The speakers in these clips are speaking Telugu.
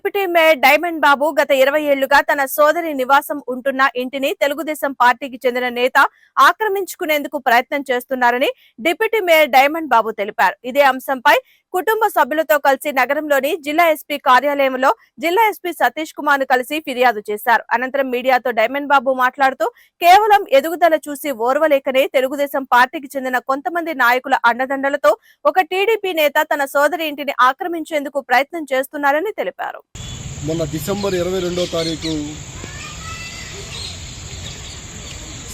డిప్యూటీ మేయర్ డైమండ్ బాబు గత 20 ఏళ్లుగా తన సోదరి నివాసం ఉంటున్న ఇంటిని తెలుగుదేశం పార్టీకి చెందిన నేత ఆక్రమించుకునేందుకు ప్రయత్నం చేస్తున్నారని డిప్యూటీ మేయర్ డైమండ్ బాబు తెలిపారు. ఇదే అంశంపై కుటుంబ సభ్యులతో కలిసి నగరంలోని జిల్లా ఎస్పీ కార్యాలయంలో జిల్లా ఎస్పీ సతీష్ కుమార్ ను కలిసి ఫిర్యాదు చేశారు. అనంతరం మీడియాతో డైమండ్ బాబు మాట్లాడుతూ కేవలం ఎదుగుదల చూసి ఓర్వలేకనే తెలుగుదేశం పార్టీకి చెందిన కొంతమంది నాయకుల అండదండలతో ఒక టీడీపీ నేత తన సోదరి ఇంటిని ఆక్రమించేందుకు ప్రయత్నం చేస్తున్నారని తెలిపారు. మొన్న డిసెంబర్ 22వ తారీఖు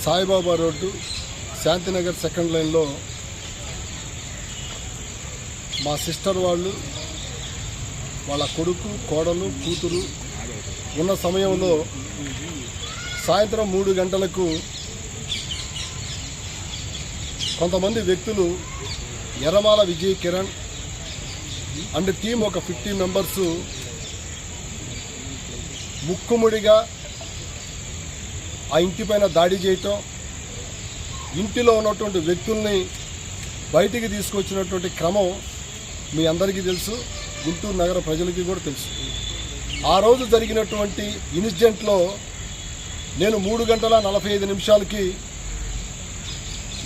సాయిబాబా రోడ్డు శాంతినగర్ సెకండ్ లైన్లో మా సిస్టర్ వాళ్ళు, వాళ్ళ కొడుకు, కోడలు, కూతురు ఉన్న సమయంలో సాయంత్రం 3 గంటలకు కొంతమంది వ్యక్తులు ఎర్రమాల విజయ్ కిరణ్ అండ్ టీం ఒక 50 మెంబర్సు ముక్కుముడిగా ఆ ఇంటిపైన దాడి చేయటం, ఇంటిలో ఉన్నటువంటి వ్యక్తుల్ని బయటికి తీసుకొచ్చినటువంటి క్రమం మీ అందరికీ తెలుసు, గుంటూరు నగర ప్రజలకి కూడా తెలుసు. ఆ రోజు జరిగినటువంటి ఇన్సిడెంట్లో నేను 3:45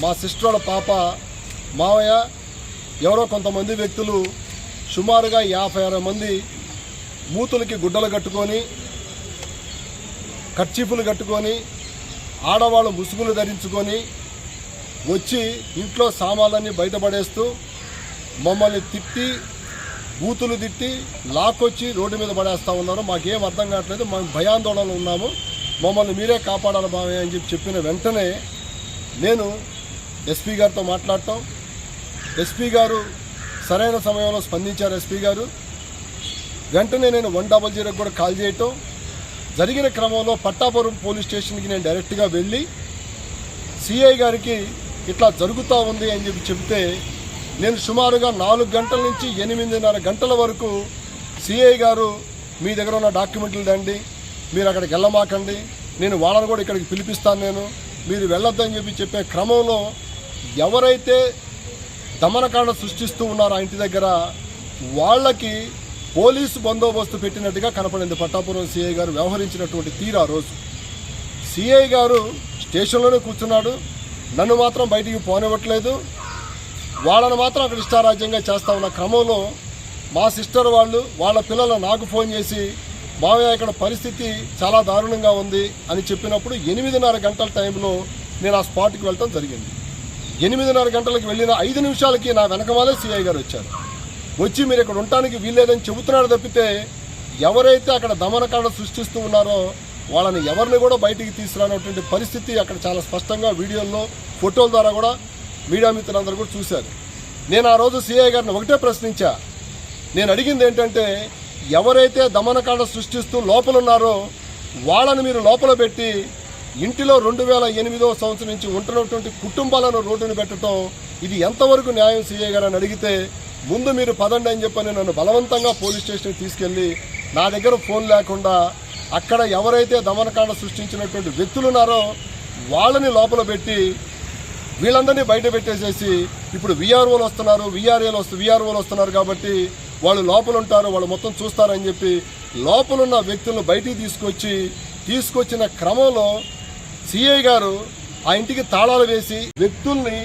మా సిస్టర్ వాళ్ళ పాప, మావయ్య, ఎవరో కొంతమంది వ్యక్తులు సుమారుగా 50-60 మంది మూతులకి గుడ్డలు కట్టుకొని, కర్చీఫులు కట్టుకొని, ఆడవాళ్ళు ముసుగులు ధరించుకొని వచ్చి ఇంట్లో సామాన్లన్నీ బయటపడేస్తూ మమ్మల్ని తిట్టి, బూతులు తిట్టి, లాక్కొచ్చి రోడ్డు మీద పడేస్తూ ఉన్నారు. మాకేం అర్థం కావట్లేదు, మేము భయాందోళనలో ఉన్నాము, మమ్మల్ని మీరే కాపాడాలి బావయ్య అని చెప్పిన వెంటనే నేను ఎస్పీ గారితో మాట్లాడటం, ఎస్పీ గారు సరైన సమయంలో స్పందించారు. ఎస్పీ గారు వెంటనే నేను 100 కూడా కాల్ చేయటం జరిగిన క్రమంలో పట్టాపురం పోలీస్ స్టేషన్కి నేను డైరెక్ట్గా వెళ్ళి సిఐ గారికి ఇట్లా జరుగుతూ ఉంది అని చెప్తే నేను సుమారుగా 4 గంటల నుంచి 8:30 గంటల వరకు సిఐ గారు మీ దగ్గర ఉన్న డాక్యుమెంట్లు దండి, మీరు అక్కడికి వెళ్ళమాకండి, నేను వాళ్ళని కూడా ఇక్కడికి పిలిపిస్తాను, మీరు వెళ్ళొద్దని చెప్పే క్రమంలో ఎవరైతే దమనకాండ సృష్టిస్తూ ఉన్నారో ఆ ఇంటి దగ్గర వాళ్ళకి పోలీసు బందోబస్తు పెట్టినట్టుగా కనపడింది. పట్టాపురం సిఐ గారు వ్యవహరించినటువంటి తీరు ఆ రోజు. సిఐ గారు స్టేషన్లోనే కూర్చున్నాడు, నన్ను మాత్రం బయటికి పోనివ్వట్లేదు, వాళ్ళని మాత్రం అక్కడ ఇష్టారాజ్యంగా చేస్తా ఉన్న క్రమంలో మా సిస్టర్ వాళ్ళు, వాళ్ళ పిల్లలు నాకు ఫోన్ చేసి మావయ్య ఇక్కడ పరిస్థితి చాలా దారుణంగా ఉంది అని చెప్పినప్పుడు 8:30 గంటల టైంలో నేను ఆ స్పాట్కి వెళ్ళటం జరిగింది. 8:30 గంటలకు వెళ్ళిన 5 నిమిషాలకి నా వెనకమాలే సిఐ గారు వచ్చారు. వచ్చి మీరు ఇక్కడ ఉండటానికి వీల్లేదని చెబుతున్నాడు తప్పితే ఎవరైతే అక్కడ దమనకాండ సృష్టిస్తూ ఉన్నారో వాళ్ళని ఎవరిని కూడా బయటికి తీసుకురానటువంటి పరిస్థితి అక్కడ చాలా స్పష్టంగా వీడియోల్లో, ఫోటోల ద్వారా కూడా మీడియా మిత్రులందరూ కూడా చూశారు. నేను ఆ రోజు సిఐ గారిని ఒకటే ప్రశ్నించా. నేను అడిగింది ఏంటంటే, ఎవరైతే దమనకాండ సృష్టిస్తూ లోపల ఉన్నారో వాళ్ళని మీరు లోపల పెట్టి ఇంటిలో 2008వ సంవత్సరం నుంచి ఉంటున్నటువంటి కుటుంబాలను రోడ్డును పెట్టడం ఇది ఎంతవరకు న్యాయం సిఐ గారు అని అడిగితే, ముందు మీరు పదండి అని చెప్పని నన్ను బలవంతంగా పోలీస్ స్టేషన్కి తీసుకెళ్ళి నా దగ్గర ఫోన్ లేకుండా అక్కడ ఎవరైతే దమనకాండ సృష్టించినటువంటి వ్యక్తులు ఉన్నారో వాళ్ళని లోపల పెట్టి వీళ్ళందరినీ బయట పెట్టేసేసి ఇప్పుడు విఆర్ఓలు వస్తున్నారు కాబట్టి వాళ్ళు లోపల ఉంటారు, వాళ్ళు మొత్తం చూస్తారని చెప్పి లోపలున్న వ్యక్తులను బయటికి తీసుకొచ్చిన క్రమంలో సిఐ గారు ఆ ఇంటికి తాళాలు వేసి వ్యక్తుల్ని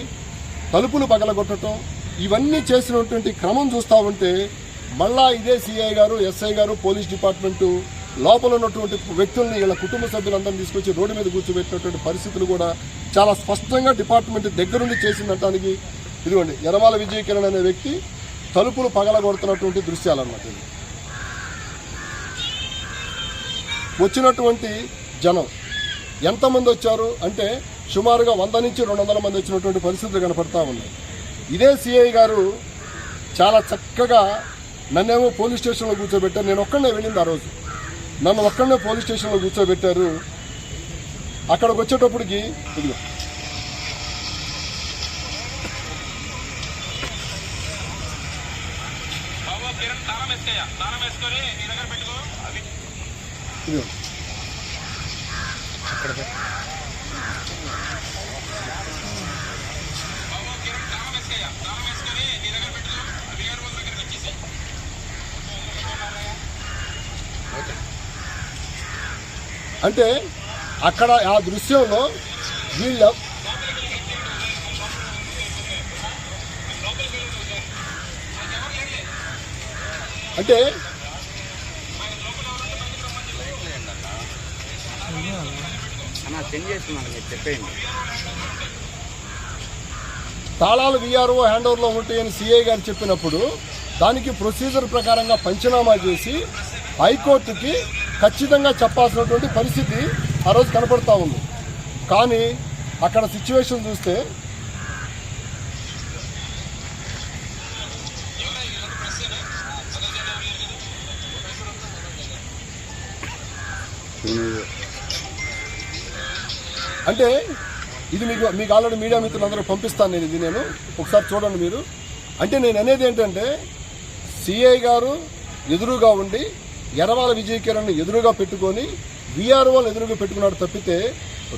తలుపులు పగలగొట్టడం ఇవన్నీ చేసినటువంటి క్రమం చూస్తూ ఉంటే మళ్ళా ఇదే సిఐ గారు, ఎస్ఐ గారు, పోలీస్ డిపార్ట్మెంటు లోపల ఉన్నటువంటి వ్యక్తుల్ని వీళ్ళ కుటుంబ సభ్యులందరినీ తీసుకొచ్చి రోడ్డు మీద కూర్చోబెట్టినటువంటి పరిస్థితులు కూడా చాలా స్పష్టంగా డిపార్ట్మెంట్ దగ్గరుండి చేసిందనడానికి ఇదిగోండి ఎర్రమాల విజయ్ కిరణ్ అనే వ్యక్తి తలుపులు పగలగొడుతున్నటువంటి దృశ్యాలన్నమాట. వచ్చినటువంటి జనం ఎంతమంది వచ్చారు అంటే సుమారుగా 100 నుంచి 200 మంది వచ్చినటువంటి పరిస్థితులు కనపడతా ఉన్నాయి. ఇదే సిఐ గారు చాలా చక్కగా నన్నేమో పోలీస్ స్టేషన్లో కూర్చోబెట్టారు. నేను ఒక్కడనే వెళ్ళింది ఆ రోజు, నన్ను ఒక్కడనే పోలీస్ స్టేషన్లో కూర్చోబెట్టారు. అక్కడికి వచ్చేటప్పటికి ఇదిగో అంటే అక్కడ ఆ దృశ్యంలో వీళ్ళ అంటే చెప్పేయండి. తాళాలు వీఆర్ఓ హ్యాండ్ ఓవర్లో ఉంటాయని సిఐ గారు చెప్పినప్పుడు దానికి ప్రొసీజర్ ప్రకారంగా పంచనామా చేసి హైకోర్టుకి ఖచ్చితంగా చెప్పాల్సినటువంటి పరిస్థితి ఆ రోజు కనపడతా ఉంది. కానీ అక్కడ సిచ్యువేషన్ చూస్తే అంటే ఇది మీకు ఆల్రెడీ మీడియా మిత్రులందరూ పంపిస్తాను నేను ఒకసారి చూడండి మీరు. అంటే నేను అనేది ఏంటంటే సిఐ గారు ఎదురుగా ఉండి ఎర్రవాల విజయ్ కిరణ్ ఎదురుగా పెట్టుకొని వీఆర్ఓలు ఎదురుగా పెట్టుకున్నాడు తప్పితే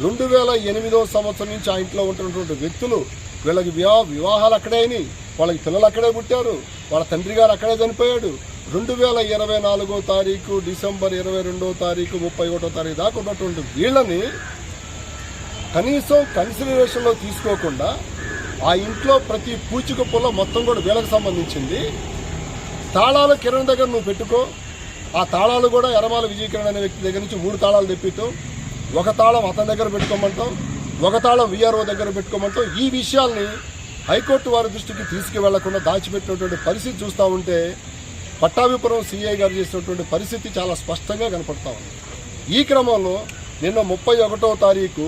2008 సంవత్సరం నుంచి ఆ ఇంట్లో ఉంటున్నటువంటి వ్యక్తులు వీళ్ళకి వివాహాలు అక్కడే అయినాయి, వాళ్ళకి పిల్లలు అక్కడే పుట్టారు, వాళ్ళ తండ్రి గారు అక్కడే చనిపోయాడు. 2024 తారీఖు డిసెంబర్ 22 తారీఖు 31 తారీఖు దాకా ఉన్నటువంటి వీళ్ళని కనీసం కన్సిడరేషన్లో తీసుకోకుండా ఆ ఇంట్లో ప్రతి పూచిక పొల మొత్తం కూడా వీళ్ళకి సంబంధించింది. తాళాలు కిరణ్ దగ్గర నువ్వు పెట్టుకో, ఆ తాళాలు కూడా ఎర్రమాల విజయ్ కిరణ్ అనే వ్యక్తి దగ్గర నుంచి 3 తాళాలు తెప్పితాం, ఒక తాళం అతని దగ్గర పెట్టుకోమంటాం, ఒక తాళం వీఆర్ఓ దగ్గర పెట్టుకోమంటాం. ఈ విషయాల్ని హైకోర్టు వారి దృష్టికి తీసుకువెళ్లకుండా దాచిపెట్టినటువంటి పరిస్థితి చూస్తూ ఉంటే పట్టాభిపురం సిఐ గారు చేసినటువంటి పరిస్థితి చాలా స్పష్టంగా కనపడతా ఉంది. ఈ క్రమంలో నిన్న 31వ తారీఖు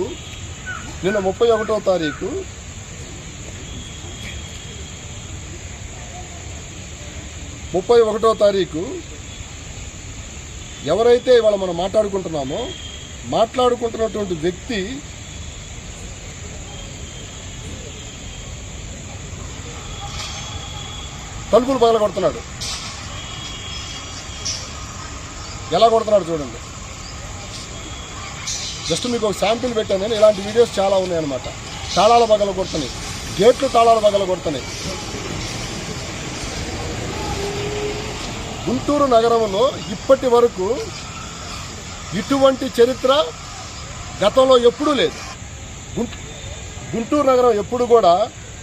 ఎవరైతే ఇవాళ మనం మాట్లాడుకుంటున్నటువంటి వ్యక్తి తలుపులు పగల కొడుతున్నాడు. ఎలా కొడుతున్నాడు చూడండి. జస్ట్ మీకు ఒక శాంపిల్ పెట్టాను నేను. ఇలాంటి వీడియోస్ చాలా ఉన్నాయన్నమాట. తాళాల పగల కొడుతున్నాయి, గేట్లు తాళాల పగల కొడుతున్నాయి. గుంటూరు నగరంలో ఇప్పటి వరకు ఇటువంటి చరిత్ర గతంలో ఎప్పుడూ లేదు. గుంటూరు నగరం ఎప్పుడు కూడా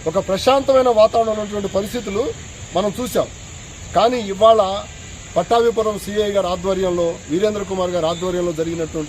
ఒక ప్రశాంతమైన వాతావరణం ఉన్నటువంటి పరిస్థితులు మనం చూసాం. కానీ ఇవాళ పట్టాభిపురం సిఐ గారి ఆధ్వర్యంలో, వీరేంద్ర కుమార్ గారి ఆధ్వర్యంలో జరిగినటువంటి